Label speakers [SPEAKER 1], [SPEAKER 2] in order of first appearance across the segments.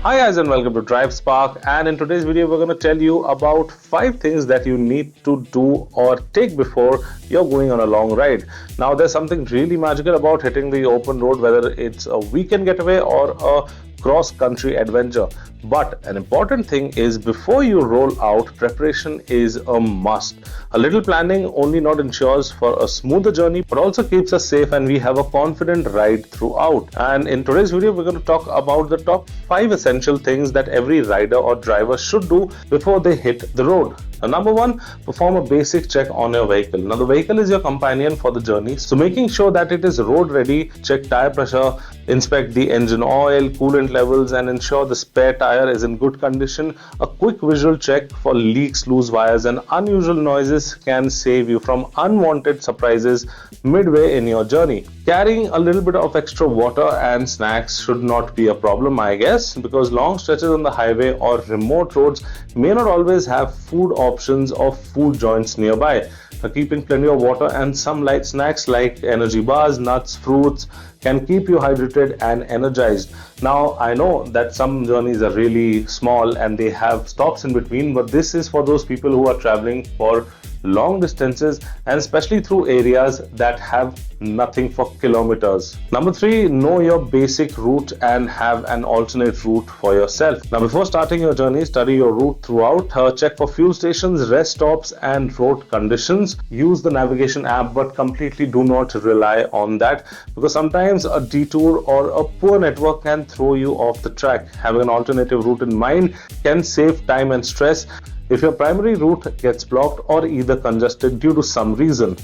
[SPEAKER 1] Hi guys and welcome to Drive Spark, and in today's video we're going to tell you about 5 things that you need to do or take before you're going on a long ride. Now there's something really magical about hitting the open road, whether it's a weekend getaway or a cross-country adventure. But an important thing is, before you roll out, preparation is a must. A little planning only not ensures for a smoother journey but also keeps us safe and we have a confident ride throughout. And in today's video we're going to talk about the top 5 essential things that every rider or driver should do before they hit the road. Number 1, perform a basic check on your vehicle. Now the vehicle is your companion for the journey, so making sure that it is road ready, check tire pressure, inspect the engine oil, coolant levels, and ensure the spare tire is in good condition. A quick visual check for leaks, loose wires, and unusual noises can save you from unwanted surprises midway in your journey. Carrying a little bit of extra water and snacks should not be a problem, I guess, because long stretches on the highway or remote roads may not always have food options or food joints nearby. Keeping plenty of water and some light snacks like energy bars, nuts, fruits can keep you hydrated and energized. Now I know that some journeys are really small and they have stops in between, but this is for those people who are traveling for long distances and especially through areas that have nothing for kilometers. Number 3, know your basic route and have an alternate route for yourself. Now before starting your journey, study your route throughout. Check for fuel stations, rest stops, and road conditions. Use the navigation app, but completely do not rely on that, because sometimes a detour or a poor network can throw you off the track. Having an alternative route in mind can save time and stress if your primary route gets blocked or either congested due to some reason.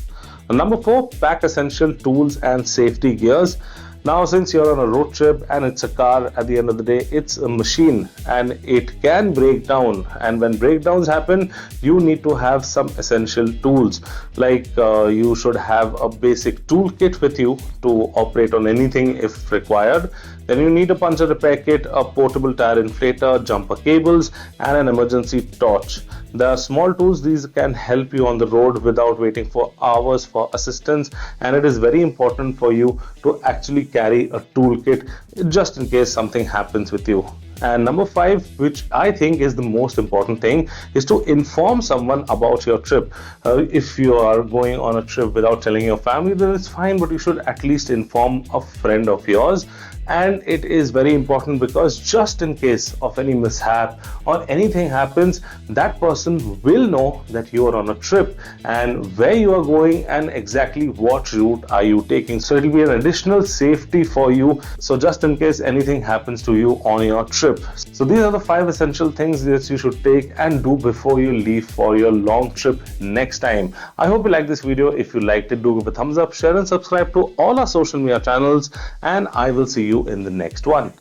[SPEAKER 1] Number 4, pack essential tools and safety gears. Now, since you're on a road trip and it's a car, at the end of the day, it's a machine and it can break down. And when breakdowns happen, you need to have some essential tools. Like you should have a basic toolkit with you to operate on anything if required. Then you need a puncture repair kit, a portable tire inflator, jumper cables, and an emergency torch. There are small tools. These can help you on the road without waiting for hours for assistance, and it is very important for you to actually carry a toolkit just in case something happens with you. And number 5, which I think is the most important thing, is to inform someone about your trip. If you are going on a trip without telling your family, then it's fine, but you should at least inform a friend of yours. And it is very important because just in case of any mishap or anything happens, that person will know that you are on a trip and where you are going and exactly what route are you taking. So it will be an additional safety for you, so just in case anything happens to you on your trip. So these are the 5 essential things that you should take and do before you leave for your long trip next time. I hope you liked this video. If you liked it, do give a thumbs up, share and subscribe to all our social media channels, and I will see you in the next one.